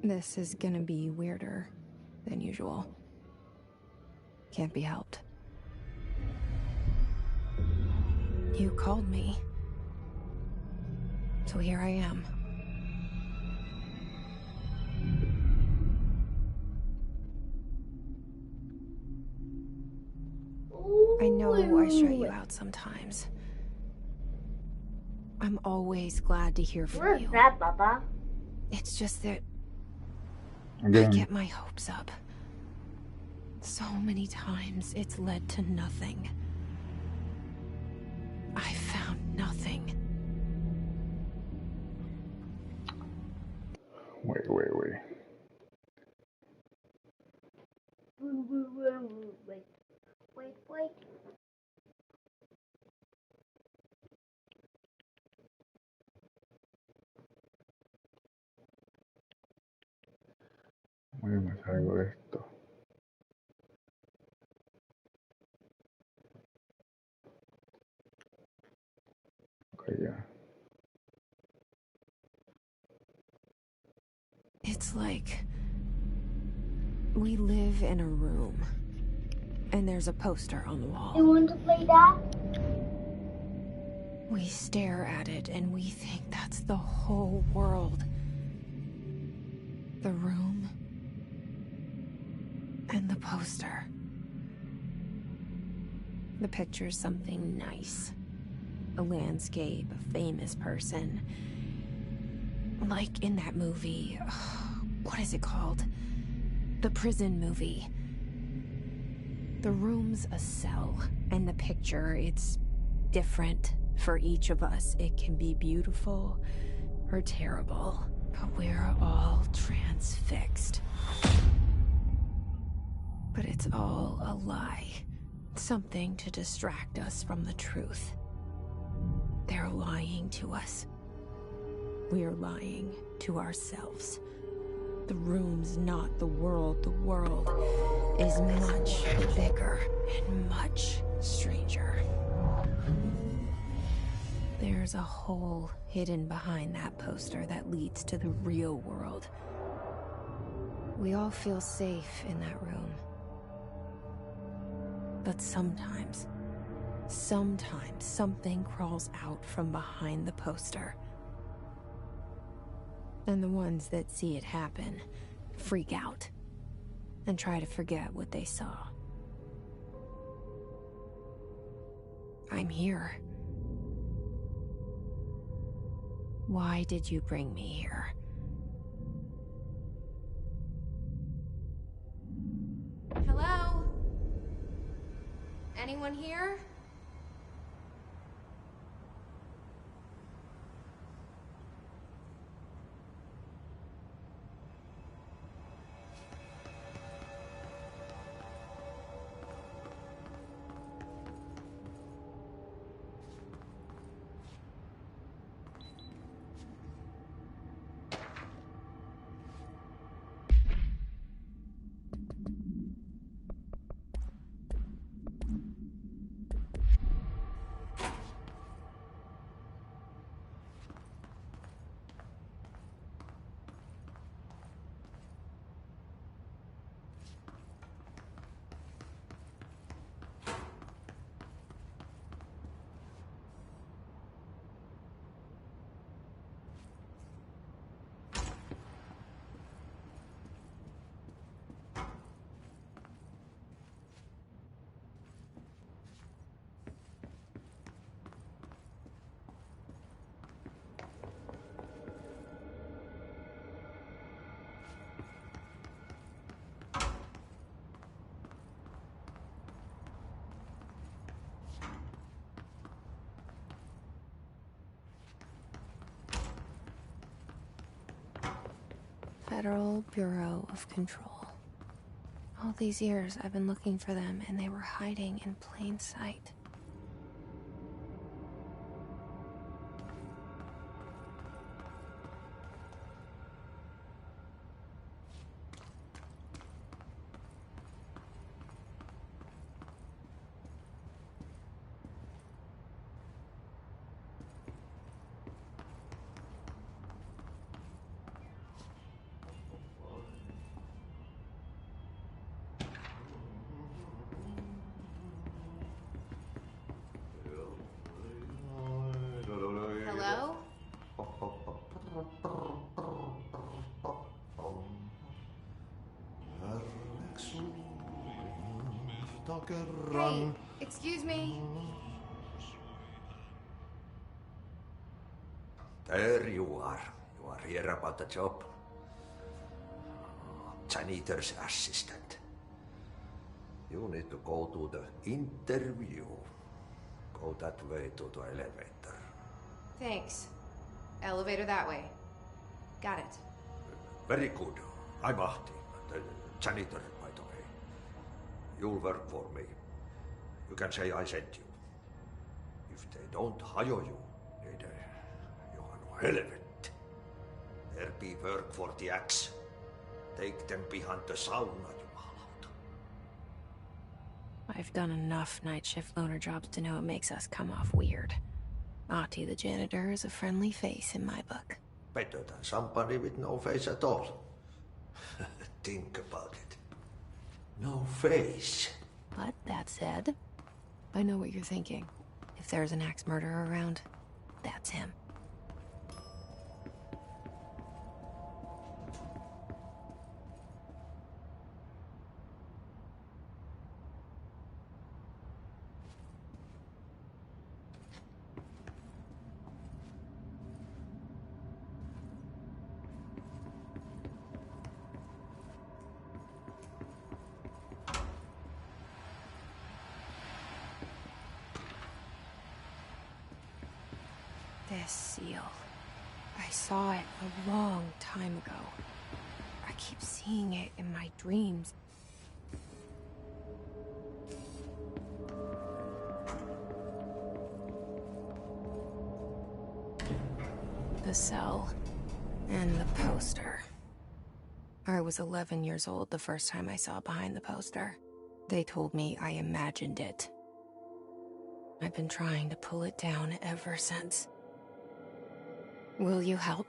This is gonna be weirder than usual. Can't be helped. You called me. So here I am. I know I shut you out sometimes. I'm always glad to hear from What you. is that, Papa? It's just that I Again. get my hopes up. So many times it's led to nothing. I found nothing. Wait. Wait. Voy a me salgo de esto. Ok, ya. It's like we live in a room, and there's a poster on the wall. You want to play that? We stare at it, and we think that's the whole world. The room and the poster. The picture's something nice. A landscape, a famous person. Like in that movie, what is it called? The prison movie. The room's a cell, and the picture, it's different for each of us. It can be beautiful or terrible, but we're all transfixed. But it's all a lie. Something to distract us from the truth. They're lying to us. We're lying to ourselves. The room's not the world. The world is much bigger and much stranger. There's a hole hidden behind that poster that leads to the real world. We all feel safe in that room. But sometimes something crawls out from behind the poster. And the ones that see it happen freak out and try to forget what they saw. I'm here. Why did you bring me here? Hello? Anyone here? Federal Bureau of Control. All these years I've been looking for them, and they were hiding in plain sight. Hey, excuse me. There you are. You are here about the job. Janitor's assistant. You need to go to the interview. Go that way to the elevator. Thanks. Elevator that way. Got it. Very good. I'm Ahti, the janitor, by the way. You'll work for me. You can say I sent you. If they don't hire you, you are no helvet. There be work for the axe. Take them behind the sauna, jumalauta. I've done enough night shift loner jobs to know it makes us come off weird. Ahti the janitor is a friendly face in my book. Better than somebody with no face at all. Think about it. No face. But that said, I know what you're thinking. If there's an axe murderer around, that's him. This seal. I saw it a long time ago. I keep seeing it in my dreams. The cell. And the poster. I was 11 years old the first time I saw behind the poster. They told me I imagined it. I've been trying to pull it down ever since. Will you help?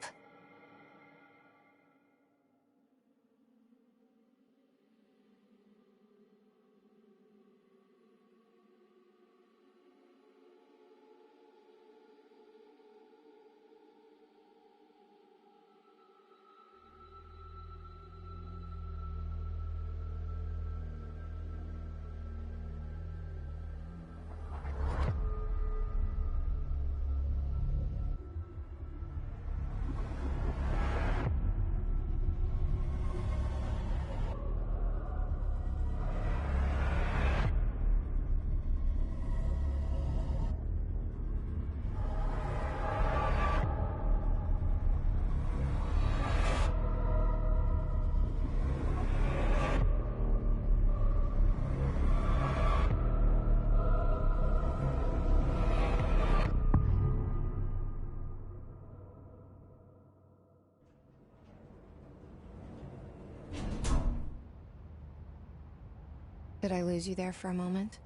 Did I lose you there for a moment?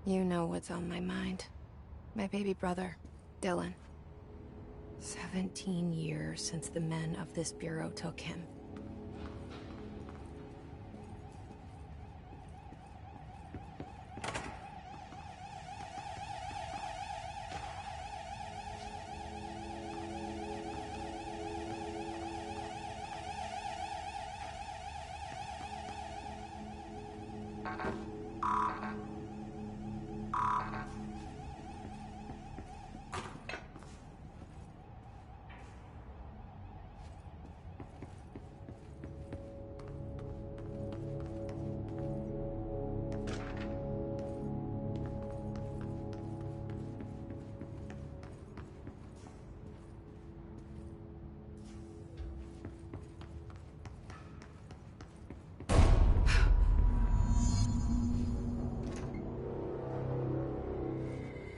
You know what's on my mind. My baby brother, Dylan. 17 years since the men of this bureau took him.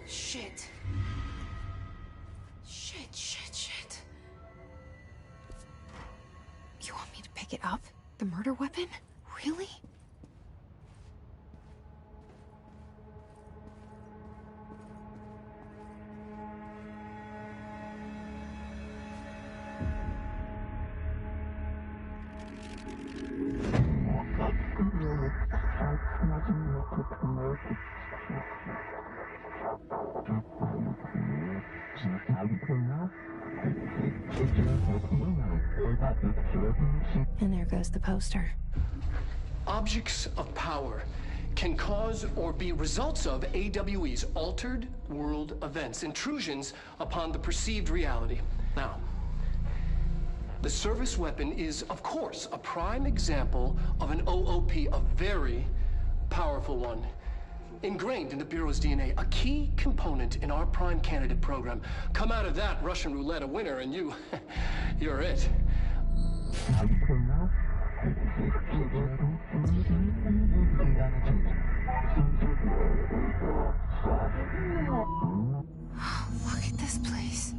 Shit. Shit. You want me to pick it up? The murder weapon? Really? And there goes the poster. Objects of power can cause or be results of AWE's altered world events, intrusions upon the perceived reality. Now, the service weapon is, of course, a prime example of an OOP, a very powerful one. Ingrained in the Bureau's DNA, a key component in our prime candidate program. Come out of that Russian roulette a winner, and you're it. Look at this place.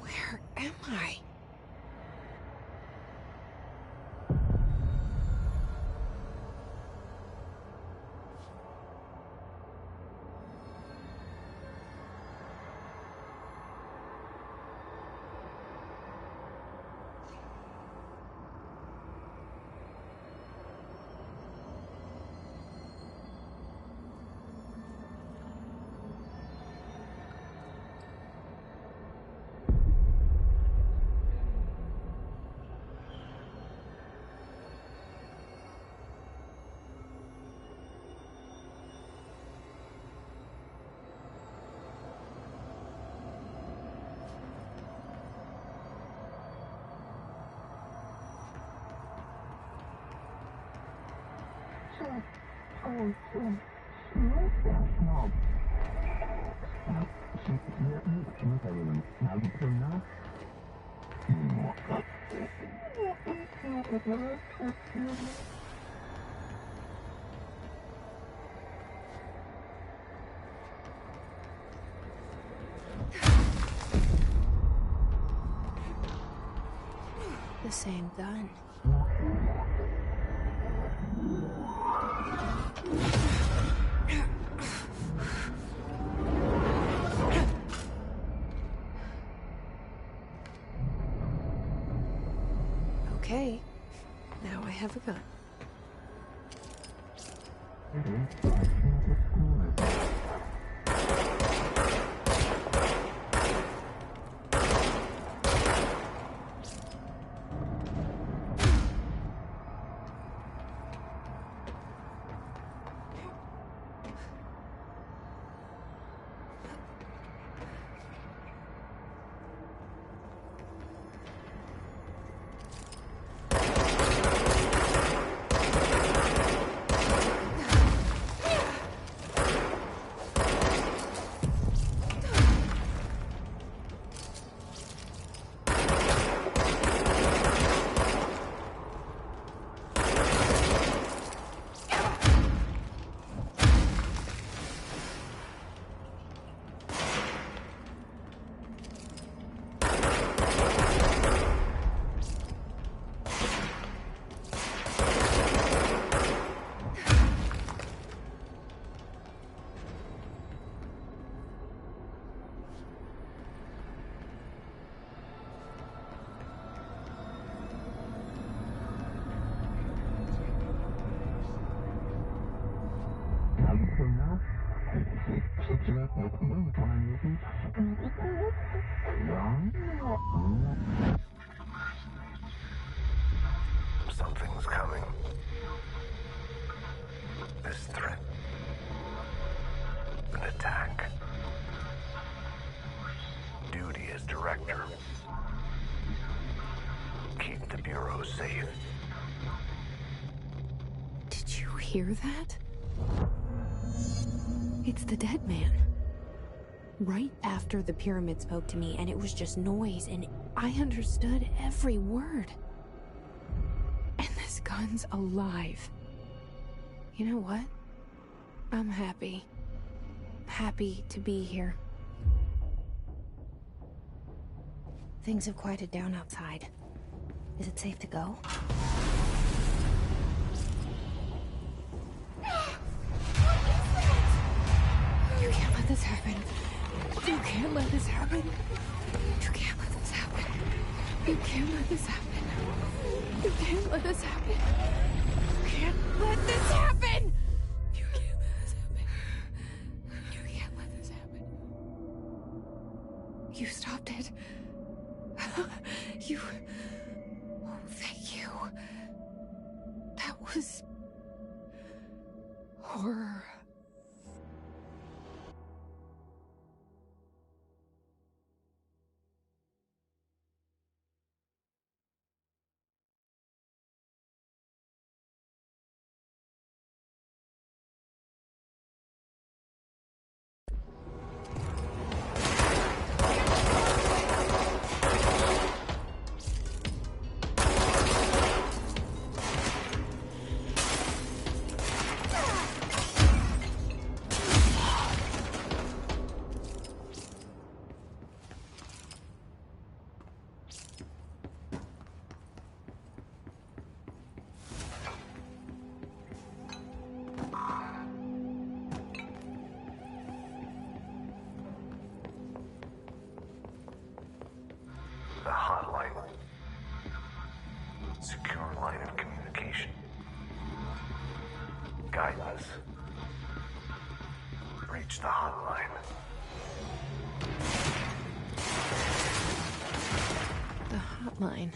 Where am I? The same gun. Okay, now I have a gun. Something's coming. This threat. An attack. Duty as director. Keep the Bureau safe. Did you hear that? It's the dead man. Right after the pyramid spoke to me, and it was just noise, and I understood every word. And this gun's alive. You know what? I'm happy. Happy to be here. Things have quieted down outside. Is it safe to go? You can't let this happen. You can't let this happen. You can't let this happen. You can't let this happen. You can't let this happen. You can't let this happen. You can't let this happen. You can't let this happen. You stopped it. You... Oh, thank you. That was... horror. The hotline. Secure line of communication. Guidance. Reach the hotline. The hotline.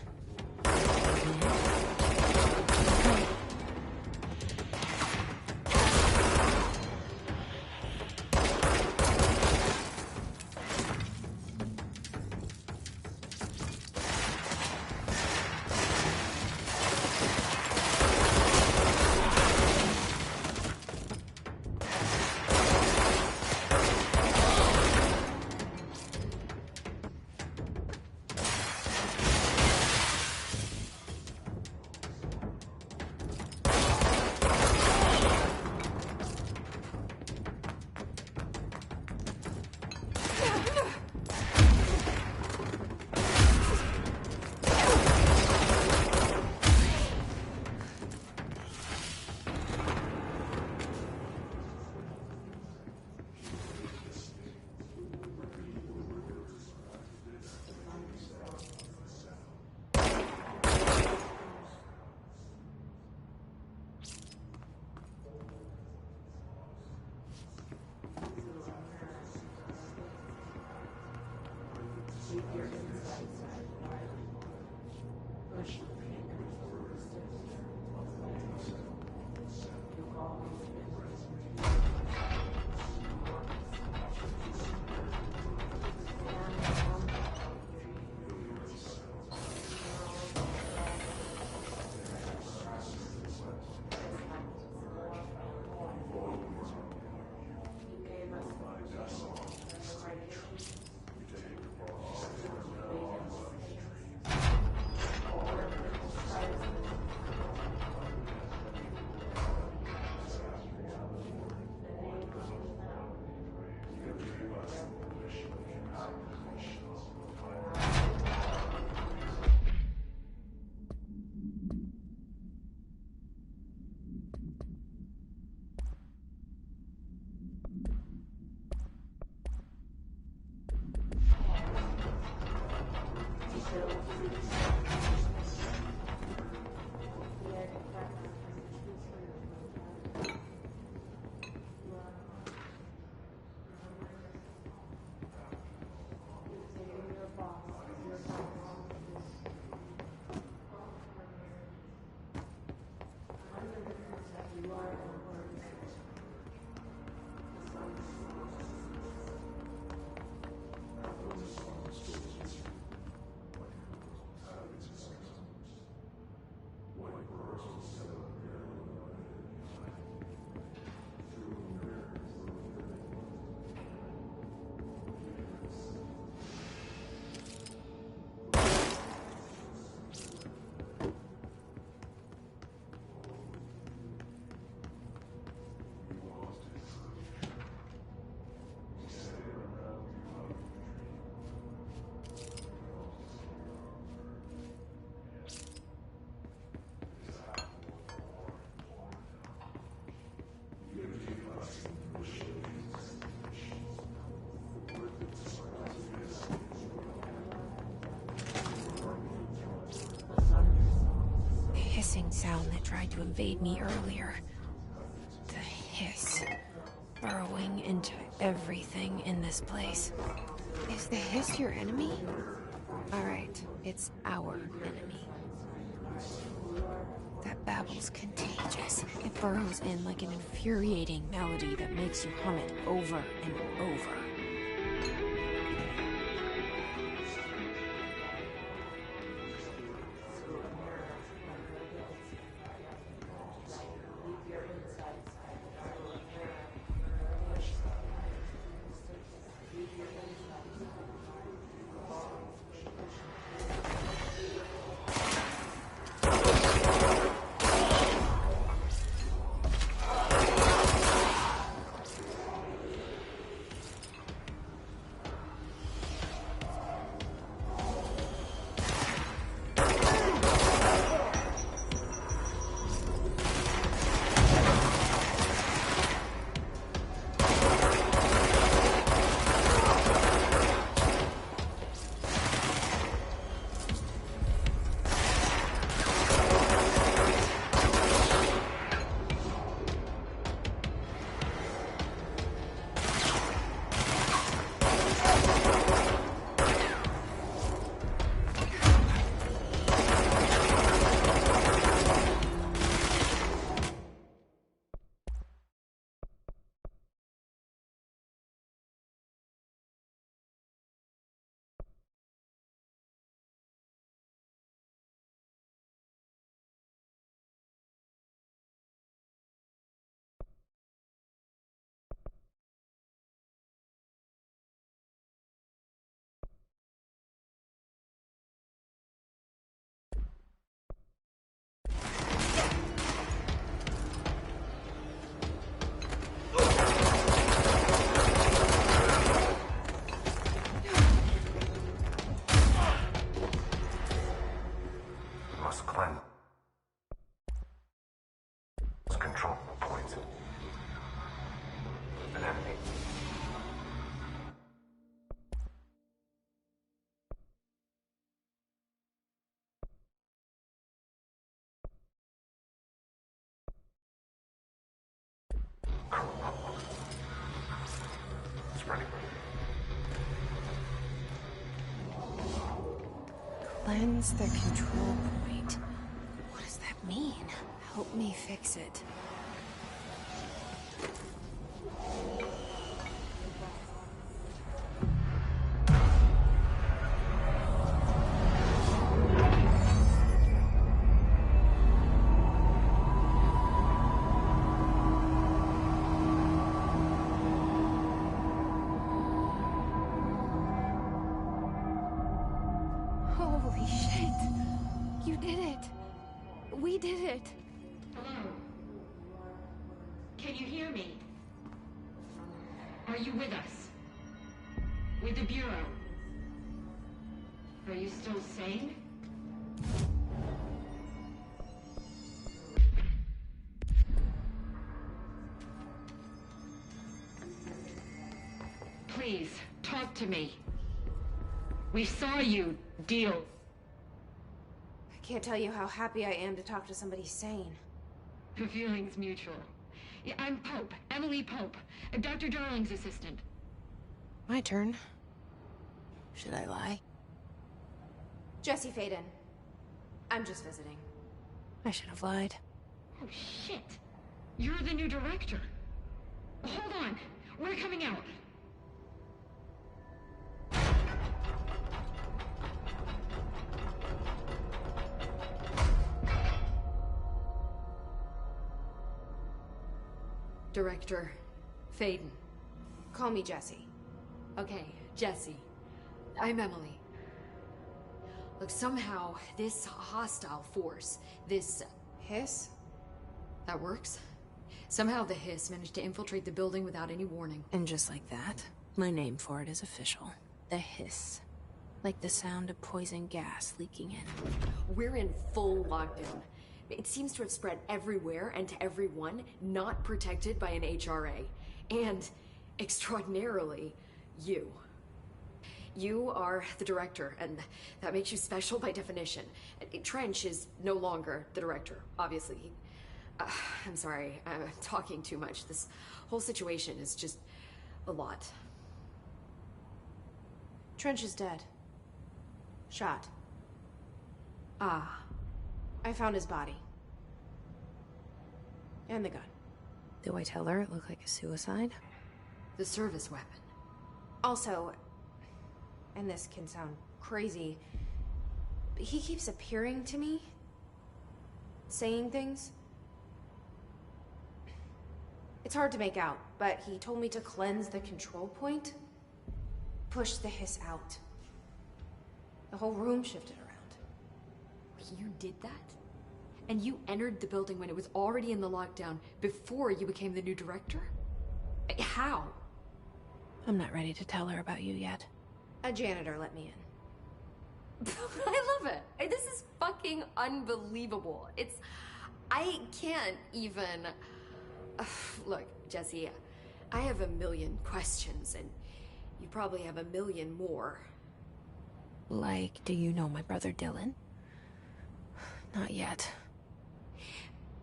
Sound that tried to invade me earlier. The hiss, burrowing into everything in this place. Is the hiss your enemy? Alright, it's our enemy. That babble's contagious. If burrows in like an infuriating melody that makes you hum it over and over. Must cleanse control points. An enemy. Spreading. Cleanse the control point. What does that mean? Help me fix it. Holy shit! You did it! We did it! Hello? Can you hear me? Are you with us? With the Bureau? Are you still sane? Please, talk to me. We saw you deal. I can't tell you how happy I am to talk to somebody sane. The feeling's mutual. Yeah, I'm Pope, Emily Pope, Dr. Darling's assistant. My turn. Should I lie? Jesse Faden. I'm just visiting. I should have lied. Oh, shit. You're the new director. Hold on. We're coming out. Director Faden. Call me Jesse. Okay, Jesse. I'm Emily. Look, somehow this hostile force, this... Hiss? that works? Somehow the Hiss managed to infiltrate the building without any warning. And just like that, my name for it is official. The Hiss. Like the sound of poison gas leaking in. We're in full lockdown. It seems to have spread everywhere and to everyone not protected by an HRA. And, extraordinarily, you. You are the director, and that makes you special by definition. Trench is no longer the director, obviously. I'm sorry, I'm talking too much. This whole situation is just a lot. Trench is dead. Shot. Ah. I found his body. And the gun. Do I tell her it looked like a suicide? The service weapon. Also, and this can sound crazy, but he keeps appearing to me, saying things. It's hard to make out, but he told me to cleanse the control point, push the hiss out. The whole room shifted around. You did that? And you entered the building when it was already in the lockdown before you became the new director? How? I'm not ready to tell her about you yet. A janitor let me in. I love it. This is fucking unbelievable. I can't even... Look, Jesse, I have a million questions, and you probably have a million more. Like, do you know my brother Dylan? Not yet.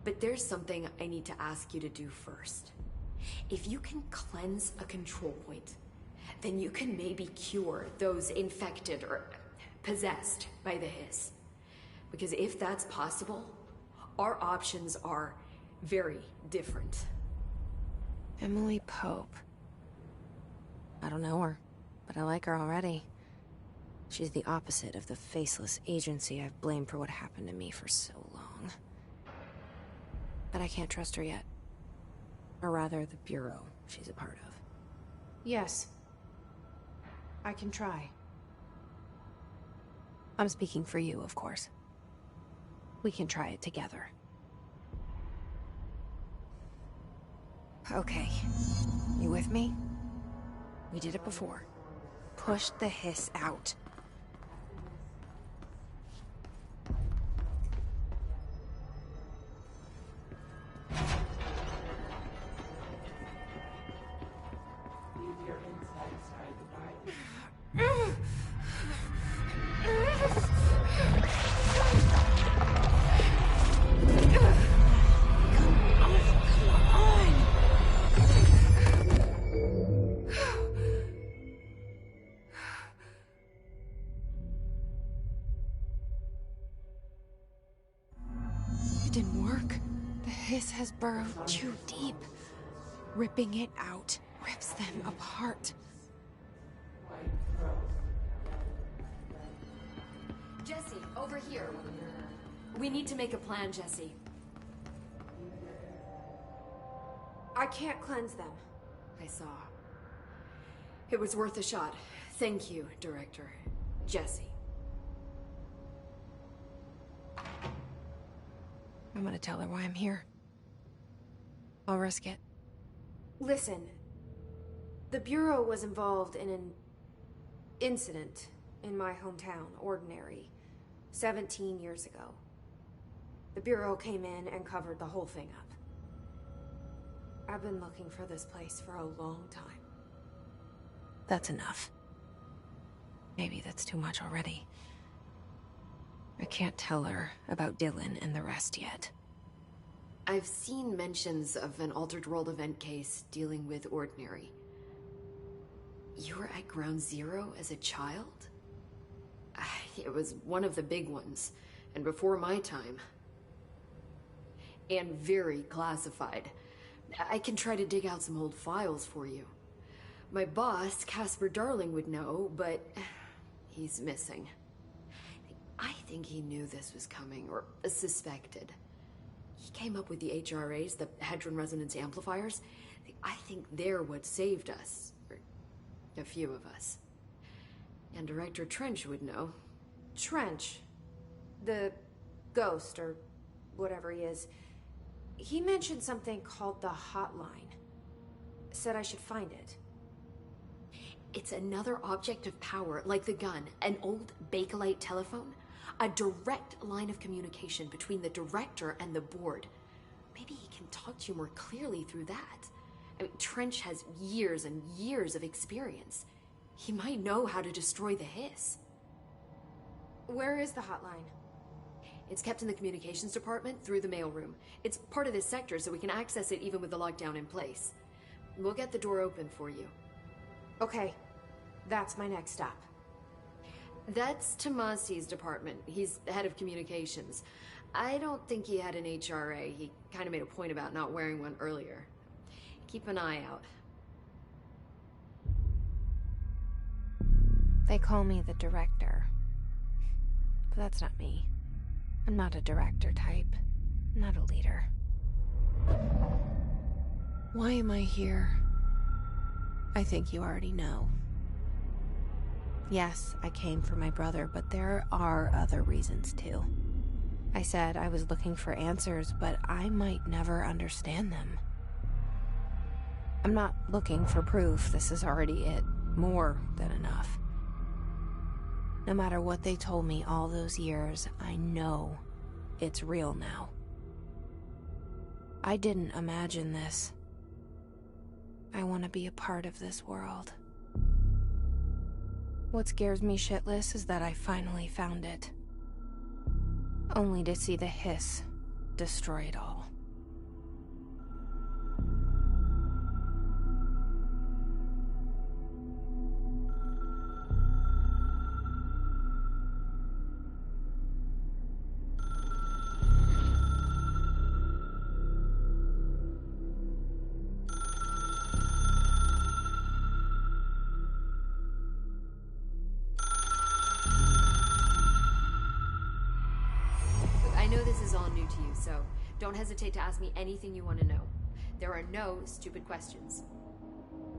But there's something I need to ask you to do first. If you can cleanse a control point, then you can maybe cure those infected or possessed by the hiss. Because if that's possible, our options are very different. Emily Pope. I don't know her, but I like her already. She's the opposite of the faceless agency I've blamed for what happened to me for so long. But I can't trust her yet. Or rather, the Bureau she's a part of. Yes. I can try. I'm speaking for you, of course. We can try it together. Okay. You with me? We did it before. Push the hiss out. It didn't work. The hiss has burrowed too deep. Ripping it out rips them apart. Jesse, over here. We need to make a plan, Jesse. I can't cleanse them. I saw. It was worth a shot. Thank you, Director. Jesse. I'm gonna tell her why I'm here. I'll risk it. Listen. The Bureau was involved in an incident in my hometown, Ordinary, 17 years ago. The Bureau came in and covered the whole thing up. I've been looking for this place for a long time. That's enough. Maybe that's too much already. I can't tell her about Dylan and the rest yet. I've seen mentions of an Altered World event case dealing with Ordinary. You were at Ground Zero as a child? It was one of the big ones, and before my time. And very classified. I can try to dig out some old files for you. My boss, Casper Darling, would know, but he's missing. I think he knew this was coming, or suspected. He came up with the HRAs, the Hadron Resonance Amplifiers. I think they're what saved us. Or a few of us. And Director Trench would know. Trench? The ghost, or whatever he is. He mentioned something called the Hotline. Said I should find it. It's another object of power, like the gun, an old Bakelite telephone. A direct line of communication between the director and the board. Maybe he can talk to you more clearly through that. I mean, Trench has years and years of experience. He might know how to destroy the hiss. Where is the hotline? It's kept in the communications department through the mailroom. It's part of this sector, so we can access it even with the lockdown in place. We'll get the door open for you. Okay, that's my next stop. That's Tomasi's department. He's the head of communications. I don't think he had an HRA. He kind of made a point about not wearing one earlier. Keep an eye out. They call me the director. But that's not me. I'm not a director type. I'm not a leader. Why am I here? I think you already know. Yes, I came for my brother, but there are other reasons too. I said I was looking for answers, but I might never understand them. I'm not looking for proof. This is already it. More than enough. No matter what they told me all those years, I know it's real now. I didn't imagine this. I want to be a part of this world. What scares me shitless is that I finally found it. Only to see the hiss destroy it all. I know this is all new to you, so don't hesitate to ask me anything you want to know. There are no stupid questions.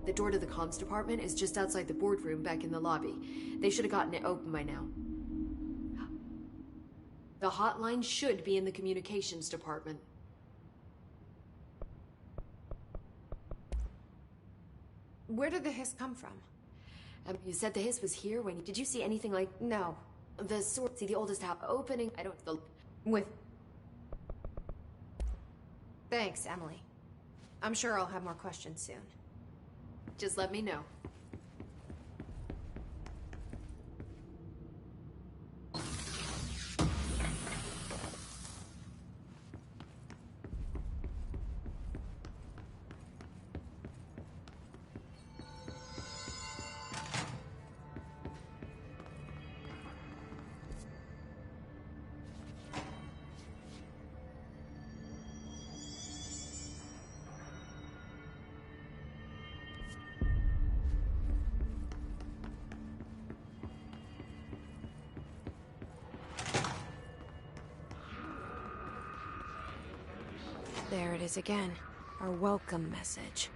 The door to the comms department is just outside the boardroom back in the lobby. They should have gotten it open by now. The hotline should be in the communications department. Where did the hiss come from? You said the hiss was here when... Did you see anything like... No. The sword... See the oldest house opening... I don't... The... With... Thanks, Emily. I'm sure I'll have more questions soon. Just let me know. There it is again. Our welcome message.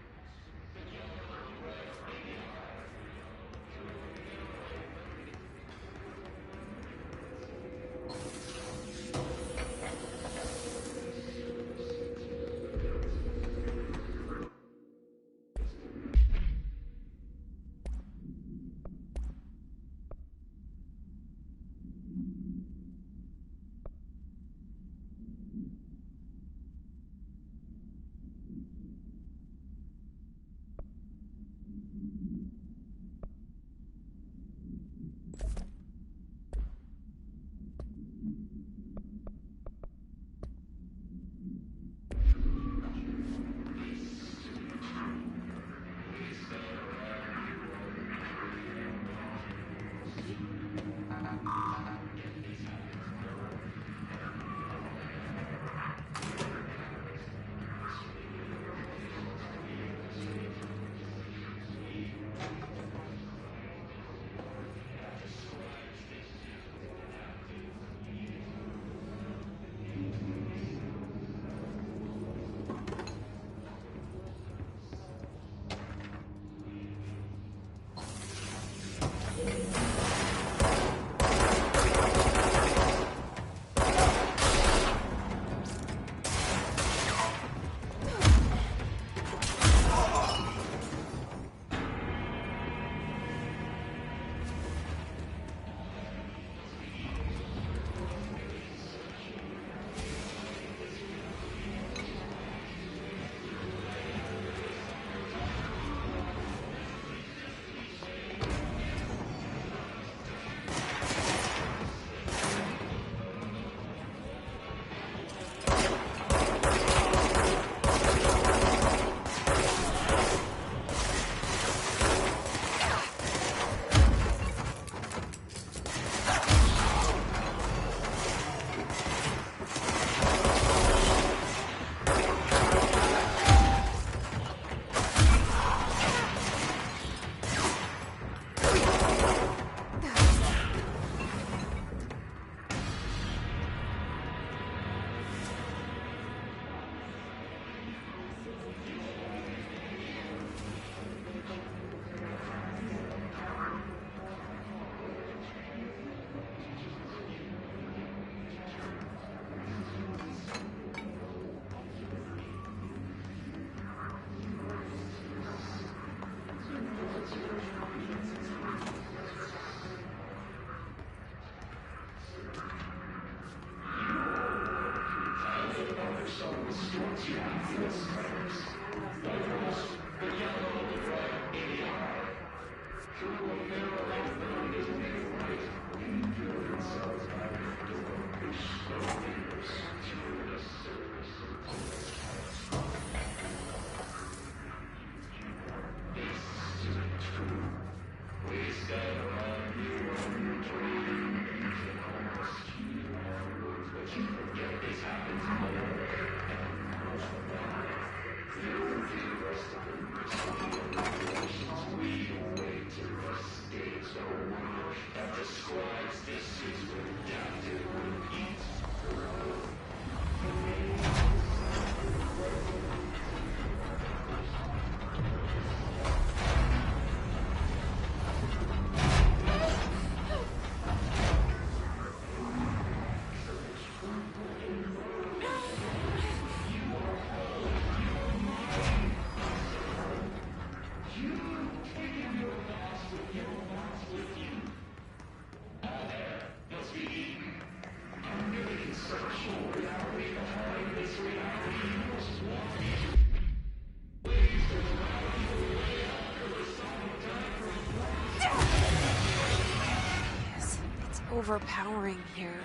Overpowering here.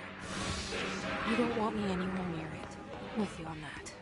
You don't want me anywhere near it. I'm with you on that.